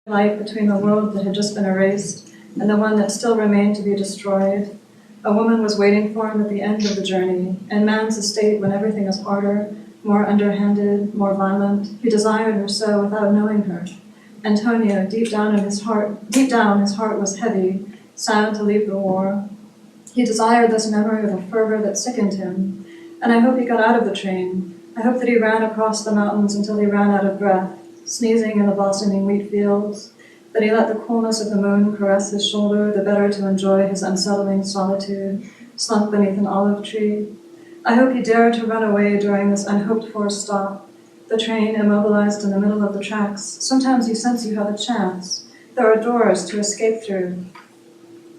light between the world that had just been erased and the one that still remained to be destroyed. A woman was waiting for him at the end of the journey, and man's estate when everything is harder, more underhanded, more violent. He desired her so without knowing her. Antonio, deep down his heart was heavy, sad to leave the war. He desired this memory with a fervor that sickened him, and I hope he got out of the train. I hope that he ran across the mountains until he ran out of breath, sneezing in the blossoming wheat fields, that he let the coolness of the moon caress his shoulder, the better to enjoy his unsettling solitude, slumped beneath an olive tree. I hope he dared to run away during this unhoped-for stop, the train immobilized in the middle of the tracks. Sometimes you sense you have a chance. There are doors to escape through.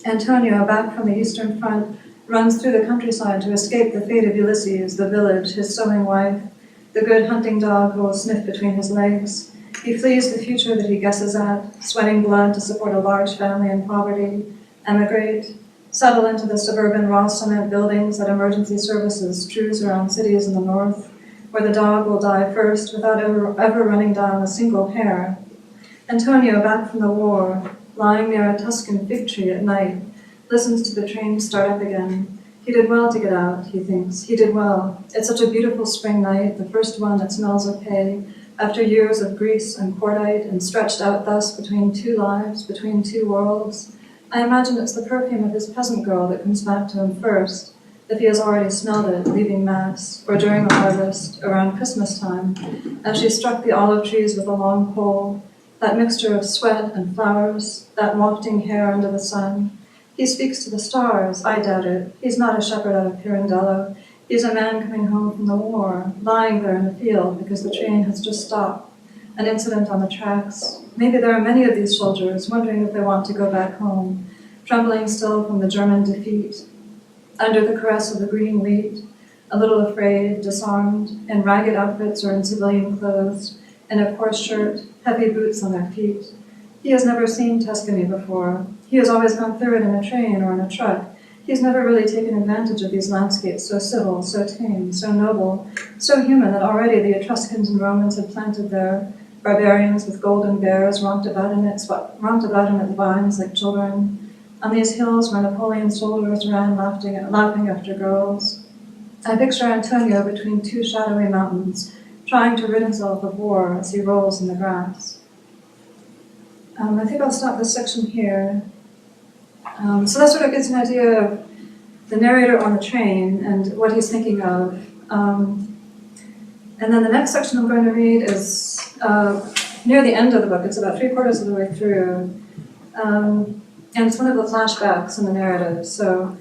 Antonio, back from the Eastern Front, runs through the countryside to escape the fate of Ulysses, the village, his sewing wife, the good hunting dog who will sniff between his legs. He flees the future that he guesses at, sweating blood to support a large family in poverty, emigrate, settle into the suburban raw cement buildings that emergency services strews around cities in the north, where the dog will die first without ever running down a single hair. Antonio, back from the war, lying near a Tuscan fig tree at night, listens to the train start up again. He did well to get out, he thinks. He did well. It's such a beautiful spring night, the first one that smells of hay, after years of grease and cordite, and stretched out thus between two lives, between two worlds. I imagine it's the perfume of his peasant girl that comes back to him first, if he has already smelled it, leaving Mass, or during the harvest, around Christmas time, as she struck the olive trees with a long pole, that mixture of sweat and flowers, that wafting hair under the sun. He speaks to the stars, I doubt it. He's not a shepherd out of Pirandello. He's a man coming home from the war, lying there in the field because the train has just stopped. An incident on the tracks. Maybe there are many of these soldiers wondering if they want to go back home, trembling still from the German defeat, under the caress of the green wheat, a little afraid, disarmed, in ragged outfits or in civilian clothes, in a coarse shirt, heavy boots on their feet. He has never seen Tuscany before. He has always gone through it in a train or in a truck. He's never really taken advantage of these landscapes so civil, so tame, so noble, so human that already the Etruscans and Romans had planted there. Barbarians with golden bears romped about him at the vines like children. On these hills where Napoleon's soldiers ran laughing after girls. I picture Antonio between two shadowy mountains, trying to rid himself of war as he rolls in the grass. I think I'll stop this section here. So that sort of gives an idea of the narrator on the train and what he's thinking of. And then the next section I'm going to read is near the end of the book. It's about 3/4 of the way through. And it's one of the flashbacks in the narrative. So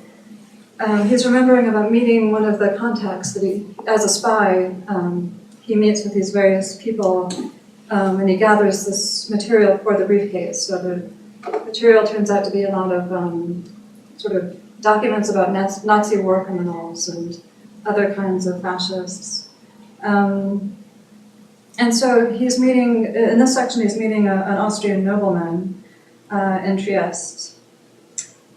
he's remembering about meeting one of the contacts that he, as a spy, he meets with these various people, and he gathers this material for the briefcase. So the material turns out to be a lot of sort of documents about Nazi war criminals and other kinds of fascists. And so he's meeting, in this section, he's meeting an Austrian nobleman in Trieste.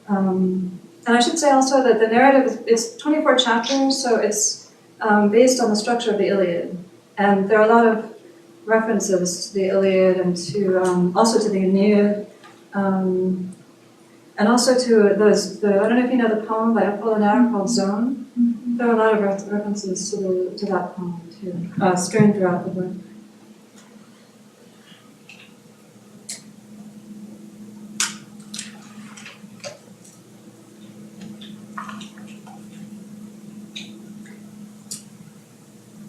And I should say also that the narrative is 24 chapters, so it's based on the structure of the Iliad. And there are a lot of references to the Iliad and to also to the Aeneid, and also to I don't know if you know the poem by Apollinaire called Zone. There are a lot of references to that poem too, strewn throughout the book.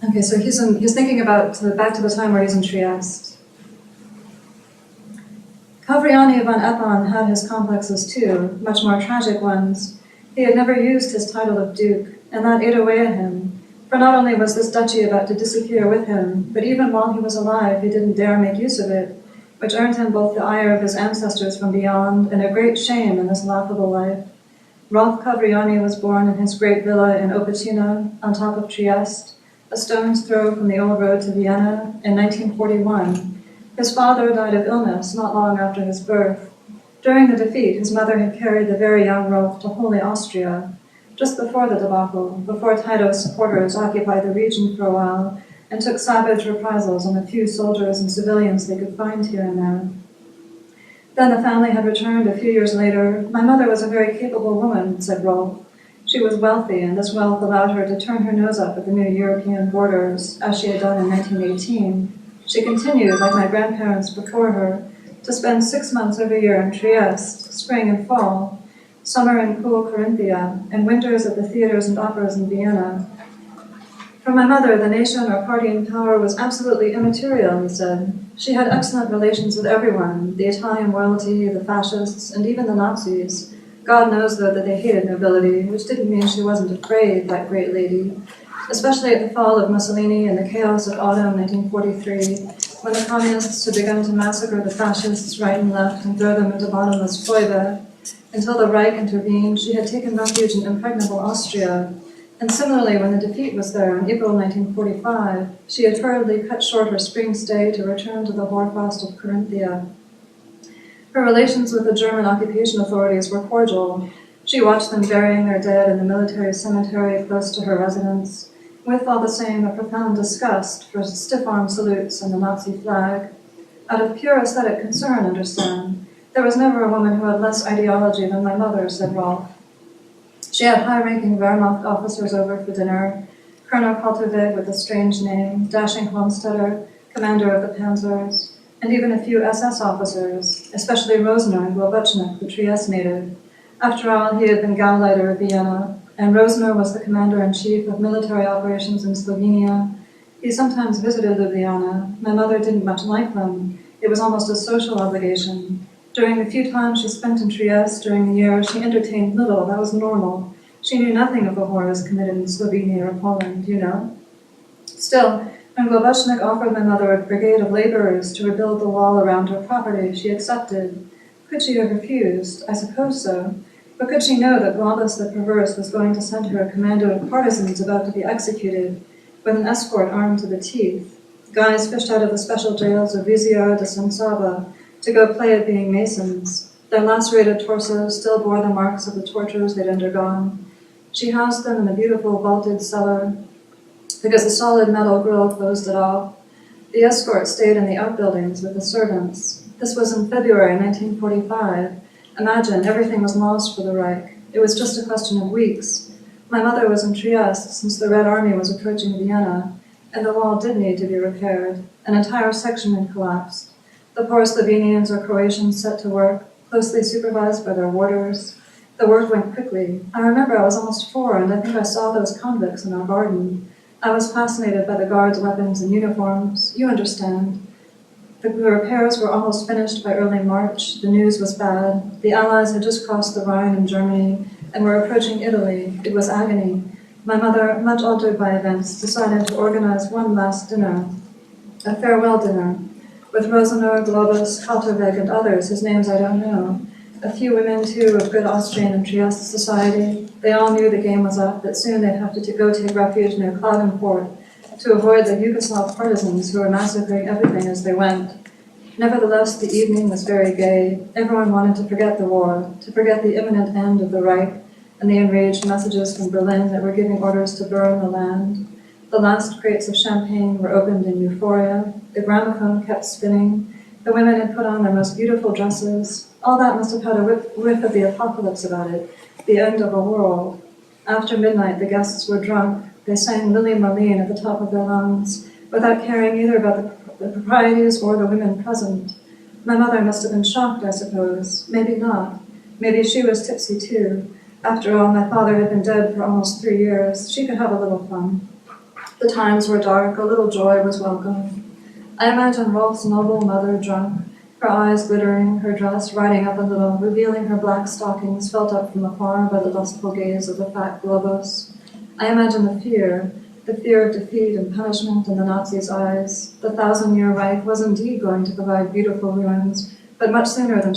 Okay, so he's thinking about back to the time where he's in Trieste. Cavriani von Eppon had his complexes too, much more tragic ones. He had never used his title of Duke, and that ate away at him. For not only was this duchy about to disappear with him, but even while he was alive, he didn't dare make use of it, which earned him both the ire of his ancestors from beyond and a great shame in this laughable life. Rolf Cavriani was born in his great villa in Opicina, on top of Trieste, a stone's throw from the old road to Vienna, in 1941. His father died of illness not long after his birth. During the defeat, his mother had carried the very young Rolf to Holy Austria. Just before the debacle, before Tito's supporters occupied the region for a while and took savage reprisals on the few soldiers and civilians they could find here and there. Then the family had returned a few years later. My mother was a very capable woman, said Rolf. She was wealthy, and this wealth allowed her to turn her nose up at the new European borders, as she had done in 1918. She continued, like my grandparents before her, to spend 6 months every year in Trieste, spring and fall, summer in cool Carinthia, and winters at the theaters and operas in Vienna. For my mother, the nation or party in power was absolutely immaterial, he said. She had excellent relations with everyone, the Italian royalty, the fascists, and even the Nazis. God knows, though, that they hated nobility, which didn't mean she wasn't afraid, that great lady, especially at the fall of Mussolini and the chaos of autumn 1943, when the communists had begun to massacre the fascists right and left and throw them into bottomless Flaubert. Until the Reich intervened, she had taken refuge in impregnable Austria. And similarly, when the defeat was there in April 1945, she had hurriedly cut short her spring stay to return to the hoarfrost of Carinthia. Her relations with the German occupation authorities were cordial. She watched them burying their dead in the military cemetery close to her residence, with all the same a profound disgust for stiff-arm salutes and the Nazi flag. Out of pure aesthetic concern, understand. There was never a woman who had less ideology than my mother, said Rolf. She had high-ranking Wehrmacht officers over for dinner, Colonel Kalterweg with a strange name, dashing Homesteader, commander of the Panzers, and even a few SS officers, especially Rosner and Globutschnik, the Trieste native. After all, he had been Gauleiter of Vienna, and Rosner was the commander-in-chief of military operations in Slovenia. He sometimes visited Ljubljana. My mother didn't much like them. It was almost a social obligation. During the few times she spent in Trieste during the year, she entertained little. That was normal. She knew nothing of the horrors committed in Slovenia or Poland, you know. Still, when Globutschnik offered my mother a brigade of laborers to rebuild the wall around her property, she accepted. Could she have refused? I suppose so. But could she know that Globus the Perverse was going to send her a commando of partisans about to be executed, with an escort armed to the teeth, guys fished out of the special jails of Viziar de San Saba, to go play at being masons. Their lacerated torsos still bore the marks of the tortures they'd undergone. She housed them in a beautiful vaulted cellar, because a solid metal grill closed it off. The escort stayed in the outbuildings with the servants. This was in February 1945. Imagine, everything was lost for the Reich. It was just a question of weeks. My mother was in Trieste since the Red Army was approaching Vienna, and the wall did need to be repaired. An entire section had collapsed. The poor Slovenians or Croatians set to work, closely supervised by their warders. The work went quickly. I remember I was almost 4, and I think I saw those convicts in our garden. I was fascinated by the guards' weapons and uniforms. You understand. The repairs were almost finished by early March. The news was bad. The Allies had just crossed the Rhine in Germany and were approaching Italy. It was agony. My mother, much altered by events, decided to organize one last dinner, a farewell dinner, with Rosenor, Globus, Kalterweg, and others, whose names I don't know. A few women, too, of good Austrian and Trieste society. They all knew the game was up, that soon they'd have to go take refuge near Klagenfurt to avoid the Yugoslav partisans who were massacring everything as they went. Nevertheless, the evening was very gay. Everyone wanted to forget the war, to forget the imminent end of the Reich and the enraged messages from Berlin that were giving orders to burn the land. The last crates of champagne were opened in euphoria. The gramophone kept spinning. The women had put on their most beautiful dresses. All that must have had a whiff of the apocalypse about it, the end of a world. After midnight, the guests were drunk. They sang Lily Marlene at the top of their lungs, without caring either about the proprieties or the women present. My mother must have been shocked, I suppose. Maybe not. Maybe she was tipsy too. After all, my father had been dead for almost 3 years. She could have a little fun. The times were dark. A little joy was welcome. I imagine Rolf's noble mother drunk, her eyes glittering, her dress riding up a little, revealing her black stockings felt up from afar by the lustful gaze of the fat Globus. I imagine the fear of defeat and punishment in the Nazis' eyes. The 1,000-year Reich was indeed going to provide beautiful ruins, but much sooner than